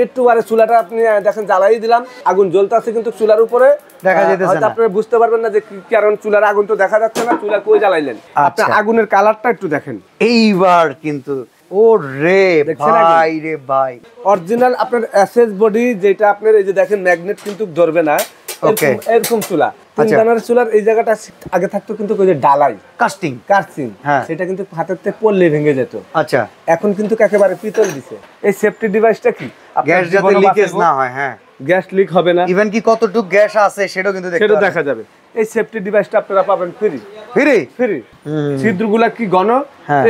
একটু বারে চুলাটা আপনি দেখেন জ্বালাই দিলাম, আগুন জ্বলতেছে কিন্তু চুলার উপরে দেখা যাচ্ছে না। আপনারা বুঝতে পারবেন না যে কারণ চুলার আগুন তো দেখা যাচ্ছে না, চুলা কই জ্বালাইলেন। আপনি আগুনের কালারটা একটু দেখেন। এইবার কিন্তু ও রে ভাই রে ভাই, অরিজিনাল আপনার এসএস বডি যেটা আপনার এই যে দেখেন ম্যাগনেট কিন্তু ধরবে না, এরকম চুলা। তিন দানার চুলার এই জায়গাটা আগে থাকতো কিন্তু ওই যে ডালাই কাস্টিং সেটা কিন্তু হাতেতে পড়লে ভেঙে যেত। আচ্ছা, এখন কিন্তু একেবারে পিতল দিছে। এই সেফটি ডিভাইসটা কি গ্যাস যাতে লিকেজ না হয়, হ্যাঁ গ্যাস লিক হবে না, ইভেন কি কতটুকু গ্যাস আছে সেটাও কিন্তু দেখা যাবে। এই সেফটি ডিভাইসটা আপনারা পাবেন ফ্রি। ছিদ্রগুলা কি ঘন,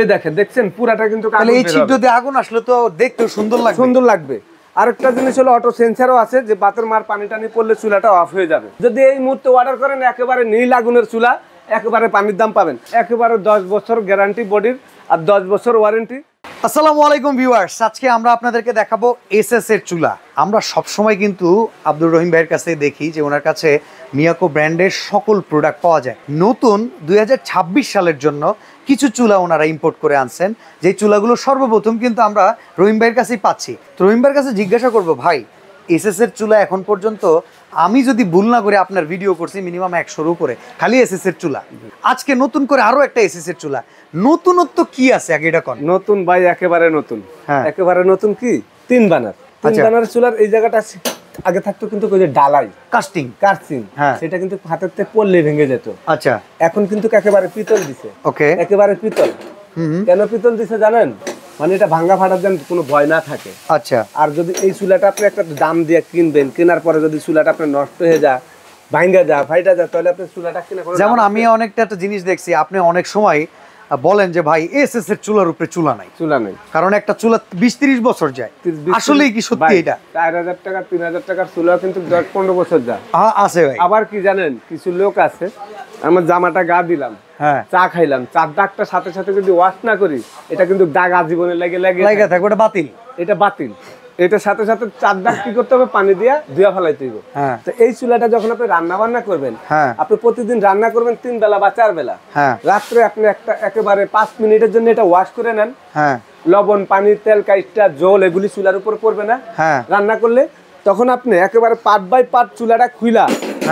এই দেখেন, দেখছেন পুরাটা কিন্তু তাহলে এই ছিদ্রতে আগুন আসলে তো দেখতে সুন্দর লাগবে। আরেকটা জিনিস হলো অটো সেন্সারও আছে, যে বাতের মার পানি টানি পড়লে চুলাটা অফ হয়ে যাবে। যদি এই মুহূর্তে অর্ডার করেন একেবারে নীল আগুনের চুলা, একেবারে পানির দাম পাবেন, একেবারে 10 বছর গ্যারান্টি বডির আর 10 বছর ওয়ারেন্টি। আসসালামু আলাইকুম ভিউয়ার্স, আজকে আমরা আপনাদেরকে দেখাবো এসএস এর চুলা। আমরা সবসময় কিন্তু আব্দুর রহিম ভাইয়ের কাছে দেখি যে ওনার কাছে মিয়াকো ব্র্যান্ডের সকল প্রোডাক্ট পাওয়া যায়। নতুন 2026 সালের জন্য কিছু চুলা ওনারা ইম্পোর্ট করে আনছেন, যে চুলাগুলো সর্বপ্রথম কিন্তু আমরা রহিম ভাইয়ের কাছেই পাচ্ছি। তো রহিম ভাইয়ের কাছে জিজ্ঞাসা করবো, ভাই এসএস এর চুলা এখন পর্যন্ত আমি যদি ভুল না করে আপনার ভিডিও করছি মিনিমাম 100-র উপরে, খালি এসএস এর চুলা। আজকে নতুন করে আরো একটা এসএস এর চুলা, নতুনত্ব কি আছে আগে এটা কোন? নতুন ভাই, একেবারে নতুন। একেবারে নতুন কি 3 বানার চুলার এই জায়গাটা আগে থাকতো কিন্তু ওই যে ডালাই কাস্টিং সেটা কিন্তু হাতেতে পড়লে ভেঙে যেত। আচ্ছা, এখন কিন্তু একেবারে পিতল দিছে। ওকে, একেবারে পিতল। কেন পিতল দিছে জানেন? মানে এটা ভাঙা ফাটার যেন কোনো ভয় না থাকে। আচ্ছা, আর যদি এই চুলাটা আপনি একটা দাম দিয়ে কিনবেন, কেনার পরে যদি চুলাটা আপনার নষ্ট হয়ে যায়, ভাঙা যায়, ফাইটা যায়, তাহলে আপনি চুলাটা কিনে করে, যেমন আমি অনেকটা একটা জিনিস দেখছি, আপনি অনেক সময় বলেন যে ভাই এসএস এর চুলার উপরে চুলা নাই, কারণ একটা চুলা 20-30 বছর যায়। আসলেই কি সত্যি এটা? 4000 টাকা 3000 টাকার চুলা কিন্তু 10-15 বছর যায় আছে ভাই। আবার কি জানেন, কিছু লোক আছে, আমার জামাটা গা দিলাম, চা খাইলাম, চার দাগটা সাথে সাথে যদি ওয়াশ না করি, এটা কিন্তু দাগ আজীবনে লেগে থাকবে, এটা বাতিল। এটার সাথে সাথে চার দাগ কি করতে হবে, পানি দিয়া ধুয়া ফেলাইতে হবে। তো এই চুলাটা যখন আপনি রান্না বান্না করবেন, আপনি প্রতিদিন রান্না করবেন 3 বেলা বা 4 বেলা, রাত্রে আপনি একেবারে 5 মিনিটের জন্য এটা ওয়াশ করে নেন। লবণ, পানি, তেল, কাইটা, জল এগুলি চুলার উপর পড়বে না রান্না করলে। তখন আপনি একেবারে পার্ট বাই পার্ট চুলাটা খুইলা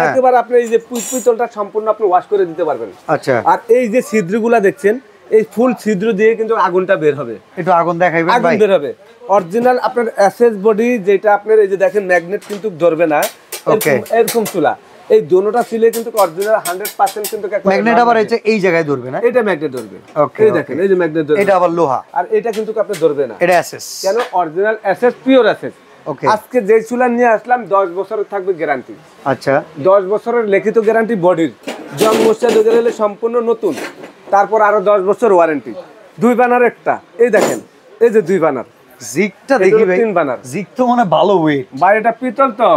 একেবারে আপনি এই যে পিতলটা সম্পূর্ণ আপনি ওয়াশ করে দিতে পারবেন। আচ্ছা, আর এই যে ছিদ্রগুলা দেখছেন, এই ফুল ছিদ্র দিয়ে কিন্তু আগুনটা বের হবে। একটু আগুন দেখাইবেন ভাই। আগুন বের হবে। অরিজিনাল আপনার এসএস বডি যেটা আপনার এই যে দেখেন ম্যাগনেট কিন্তু ধরবে না, এরকম চুলা। এই দোনোটা ছিলে কিন্তু অরিজিনাল 100% কিন্তু ম্যাগনেট আবার এই জায়গায় ধরবে না, এটা ম্যাগনেট ধরবে। এই দেখেন, এই যে ম্যাগনেট ধরবে, এটা আবার লোহা, আর এটা কিন্তু আপনি ধরবে না, এটা এসএস। কেন? Original SS, pure SS. আজকে যে চুলা নিয়ে আসলাম 10 বছরের থাকবে গ্যারান্টি। আচ্ছা, 10 বছরের লিখিত গ্যারান্টি বডির, জং মশা গেলে সম্পূর্ণ নতুন, তারপর আরো 10 বছর ওয়ারেন্টি। 2 বানার একটা, এই দেখেন, এই যে 2 বানার জিগটা দেখি ভাই, 3 বানার জিগ তো মানে ভালো ওয়েট ভাই, এটা পিতল তো।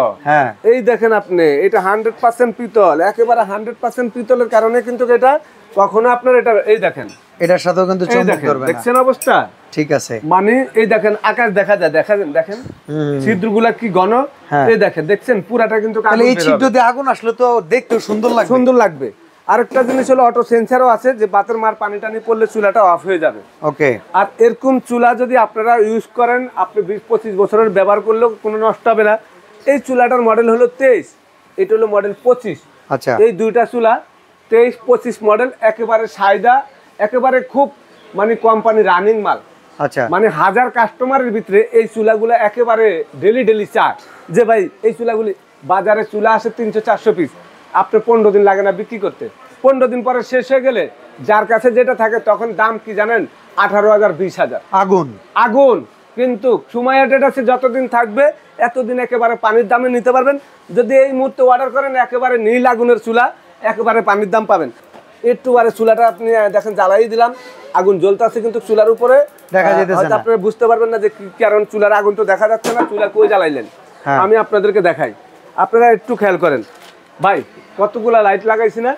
এই দেখেন আপনি, এটা 100% পিতল, একেবারে 100% পিতলের কারণে কিন্তু এটা কখনো আপনার এটা, এই দেখেন এটার সাথেও কিন্তু চমক করবে না। দেখছেন অবস্থা? ঠিক আছে, মানে এই দেখেন আকাশ দেখা যায়, দেখেন ছিদ্রগুলা কি ঘন, এই দেখেন, দেখছেন পুরাটা কিন্তু। তাহলে এই ছিদ্রতে আগুন আসলে তো দেখতে সুন্দর লাগবে। আরেকটা জিনিস হলো অটো সেন্সারও আছে, যে বাতের মার পানি টানি পড়লে চুলাটা অফ হয়ে যাবে। ওকে, আর এরকম চুলা যদি আপনারা ইউজ করেন, আপনি 20-25 বছরের ব্যবহার করলেও কোনো নষ্ট হবে না। এই চুলাটার মডেল হলো 23, এটা হলো মডেল 25। আচ্ছা, এই দুইটা চুলা 23-25 মডেল, একেবারে সাইদা, একেবারে খুব মানে কোম্পানি রানিং মাল। আচ্ছা, মানে 1000 কাস্টমারের ভিতরে এই চুলাগুলো একেবারে ডেলি চায় যে ভাই এই চুলাগুলি, বাজারে চুলা আসে 300-400 পিস, আপনি 15 দিন লাগে না বিক্রি করতে। 15 দিন পরে শেষ হয়ে গেলে যার কাছে যেটা থাকে তখন দাম কি জানেন, 18,000 20,000 আগুন। কিন্তু সময় আছে, যতদিন থাকবে এতদিন একেবারে পানির দামে নিতে পারবেন। যদি এই মুহূর্তে অর্ডার করেন, একেবারে নীল আগুনের চুলা, একেবারে পানির দাম পাবেন। একটু বারে চুলাটা আপনি দেখেন জ্বালাই দিলাম, আগুন জ্বলতেছে কিন্তু চুলার উপরে দেখা যাচ্ছে না। আপনারা বুঝতে পারবেন না যে কারণ চুলার আগুন তো দেখা যাচ্ছে না, চুলা কই জ্বালাইলেন। আমি আপনাদেরকে দেখাই, আপনারা একটু খেয়াল করেন ভাই, কতগুলা লাইট লাগাইছি না?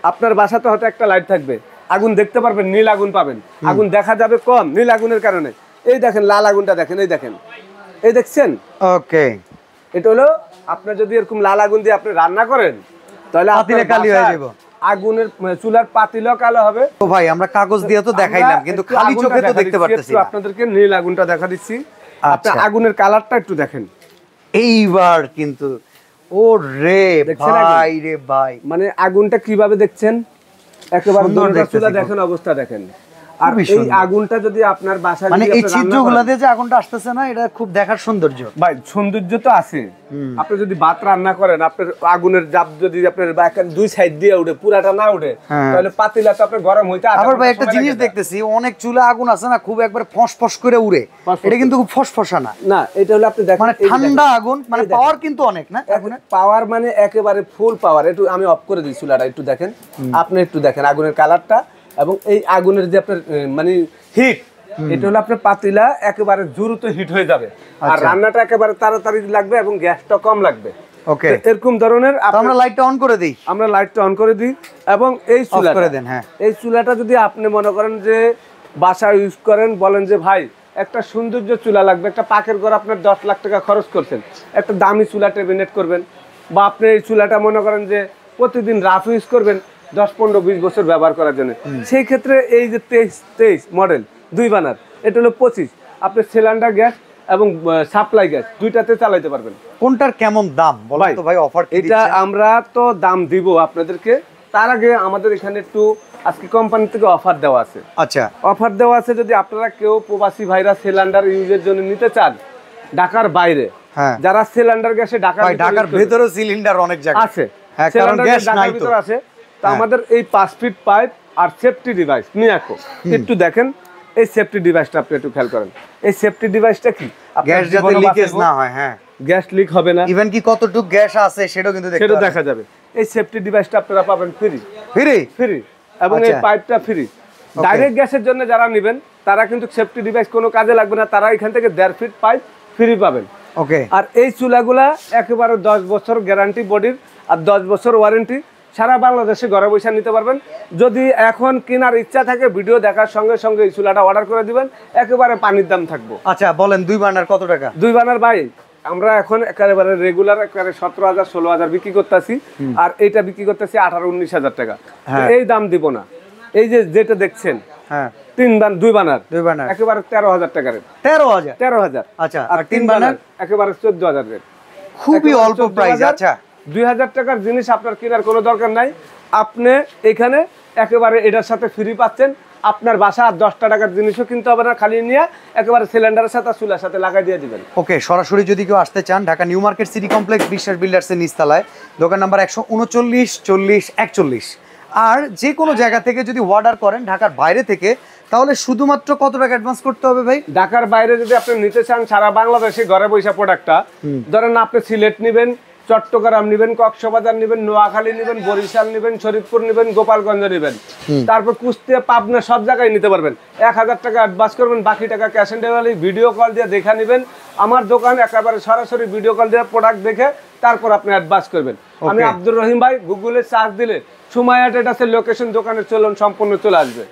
আপনার বাসাতে হয়তো একটা লাইট থাকবে, আগুন দেখতে পারবেন, নীল আগুন পাবেন। আগুন দেখা যাবে কম নীল আগুনের কারণে। এই দেখেন লাল আগুনটা দেখেন, এই দেখেন, এই দেখছেন? ওকে, এটা হলো আপনার যদি এরকম লাল আগুন দিয়ে আপনি রান্না করেন, তাহলে পাতিলে কালি হয়ে যাবে, আগুনের চুলার পাতিলও কালো হবে। তো ভাই আমরা কাগজ দিয়ে তো দেখাইলাম, কিন্তু খালি চোখে তো দেখতে পারতেছি না। আপনাদেরকে নীল আগুনটা দেখা দিচ্ছি। আপনার আগুনের কালারটা একটু দেখেন। এইবার কিন্তু ও রে ভাই রে ভাই, মানে আগুনটা কিভাবে দেখছেন, একেবারে চুলা দেখেন, অবস্থা দেখেন। আর এই আগুনটা যদি আপনার বাসায় মানে এই ছিদ্রগুলোতে যে আগুনটা আসতেছে না, এটা খুব দেখার সৌন্দর্য। ভাই সৌন্দর্য তো আছে। আপনি যদি ভাত রান্না করেন, আপনার আগুনের জাপ যদি আপনার দুই সাইড দিয়ে উঠে, পুরাটা না উঠে, তাহলে পাতিলা তো আপনার গরম হইতে। আবার ভাই একটা জিনিস দেখতেছি, অনেক চুলা আগুন আছে না, খুব একবার ফসফস করে উড়ে, এটা কিন্তু খুব ফসফসা না। না, এটা হলো আপনি দেখেন মানে ঠান্ডা আগুন, মানে পাওয়ার কিন্তু অনেক না আগুনের। পাওয়ার মানে একেবারে ফুল পাওয়ার। একটু আমি অফ করে দিই চুলাটা, একটু দেখেন, আপনি একটু দেখেন আগুনের কালারটা এবং এই আগুনের যে আপনার মানে হিট, এটা হলো আপনার পাতিলা একেবারে দ্রুত হিট হয়ে যাবে, আর রান্নাটা একেবারে তাড়াতাড়ি লাগবে এবং গ্যাসটা কম লাগবে। ওকে, এরকম ধরনের। আমরা লাইটটা অন করে দিই, আমরা লাইটটা অন করে দিই এবং এই চুলাটা করে দেন। হ্যাঁ, এই চুলাটা যদি আপনি মনে করেন যে বাসায় ইউজ করেন, বলেন যে ভাই একটা সৌন্দর্য চুলা লাগবে, একটা পাকের ঘর আপনার 10 লাখ টাকা খরচ করছেন, একটা দামি চুলা টেবিনেট করবেন, বা আপনি এই চুলাটা মনে করেন যে প্রতিদিন রাফ ইউজ করবেন 10, 15, 20 বছর ব্যবহার করার জন্য, সেই ক্ষেত্রে এই যে 23 মডেল 2 বার্নার, এটা হলো 25, আপনি সিলিন্ডার গ্যাস এবং সাপ্লাই গ্যাস দুইটাতে চালাইতে পারবেন। কোনটার কেমন দাম বলেন তো ভাই? অফার এটা আমরা তো দাম দিব আপনাদেরকে, তার আগে আমাদের এখানে একটু আজকে কোম্পানি থেকে অফার দেওয়া আছে। আচ্ছা, অফার দেওয়া আছে, যদি আপনারা কেউ প্রবাসী ভাইরা সিলিন্ডার ইউজের জন্য নিতে চান ঢাকার বাইরে, যারা সিলিন্ডার গ্যাসে ঢাকার ভেতরে সিলিন্ডার অনেক জায়গা আছে, কারণ গ্যাস নাই তো আছে, তো আমাদের এই 5 ফিট পাইপ আর সেফটি ডিভাইস মিয়াকো, একটু দেখেন এই সেফটি ডিভাইসটা আপনি একটু খেয়াল করেন। এই সেফটি ডিভাইসটা কি, গ্যাস যাতে লিকেজ না হয়, হ্যাঁ গ্যাস লিক হবে না, ইভেন কি কতটুকু গ্যাস আছে সেটাও কিন্তু দেখা যাবে। এই সেফটি ডিভাইসটা আপনারা পাবেন ফ্রি ফ্রি, এবং এই পাইপটা ফ্রি। ডাইরেক্ট গ্যাসের জন্য যারা নেবেন তারা কিন্তু সেফটি ডিভাইস কোনো কাজে লাগবে না, তারা এখান থেকে 1.5 ফিট পাইপ ফ্রি পাবেন। ওকে, আর এই চুলাগুলা একেবারে 10 বছর গ্যারান্টি বডির আর 10 বছর ওয়ারেন্টি, সারা বাংলাদেশে ঘরে বসে নিতে পারবেন। যদি এখন কেনার ইচ্ছা থাকে, ভিডিও দেখার সঙ্গে সঙ্গে এই চুলাটা অর্ডার করে দিবেন, একেবারে পানির দাম থাকবো। আচ্ছা বলেন 2 বার্নার কত টাকা? 2 বার্নার ভাই আমরা এখন একেবারে রেগুলার একেবারে 17,000 16,000 বিক্রি করতেছি, আর এইটা বিক্রি করতেছি 18-19 হাজার টাকা। এই দাম দিব না। এই যে যেটা দেখছেন, হ্যাঁ 2 বার্নার একেবারে 13,000 টাকা রেট। 13,000। আচ্ছা, আর 3 বার্নার একেবারে 14,000 রেট। খুবই অল্প প্রাইস। আচ্ছা, 2,000 টাকার জিনিস আপনার কেনার কোনো দরকার নাই, আপনি এখানে একেবারে এটার সাথে ফ্রি পাচ্ছেন। আপনার বাসা আর 10 টাকার জিনিসও কিনতে হবে না, খালি নিয়ে একেবারে সিলিন্ডারের সাথে চুলার সাথে লাগাই দিয়ে দিবেন। ওকে, সরাসরি যদি কেউ আসতে চান, Dhaka new market city complex বিশ্বাস বিল্ডার্সের নিচতলায়, দোকান নাম্বার 139 40 41। আর যে কোনো জায়গা থেকে যদি অর্ডার করেন ঢাকার বাইরে থেকে, তাহলে শুধুমাত্র কত টাকা অ্যাডভান্স করতে হবে ভাই? ঢাকার বাইরে যদি আপনি নিতে চান, সারা বাংলাদেশে ঘরে বসে প্রোডাক্টটা, ধরেন আপনি সিলেট নেবেন, চট্টগ্রাম নেবেন, কক্সবাজার নেবেন, নোয়াখালী নেবেন, বরিশাল নেবেন, শরীফপুর নেবেন, গোপালগঞ্জ নেবেন, তারপর কুষ্টিয়া, পাবনা, সব জায়গায় নিতে পারবেন। 1,000 টাকা অ্যাডভান্স করবেন, বাকি টাকা cash on delivery. Video call দিয়ে দেখে নেবেন আমার দোকান, একেবারে সরাসরি ভিডিও কল দিয়ে প্রোডাক্ট দেখে তারপর আপনি অ্যাডভান্স করবেন। আমি আব্দুর রহিম ভাই, গুগলে সার্চ দিলে সুমাইয়া ট্রেডার্সের লোকেশন, দোকানের চলন সম্পূর্ণ চলে আসবে।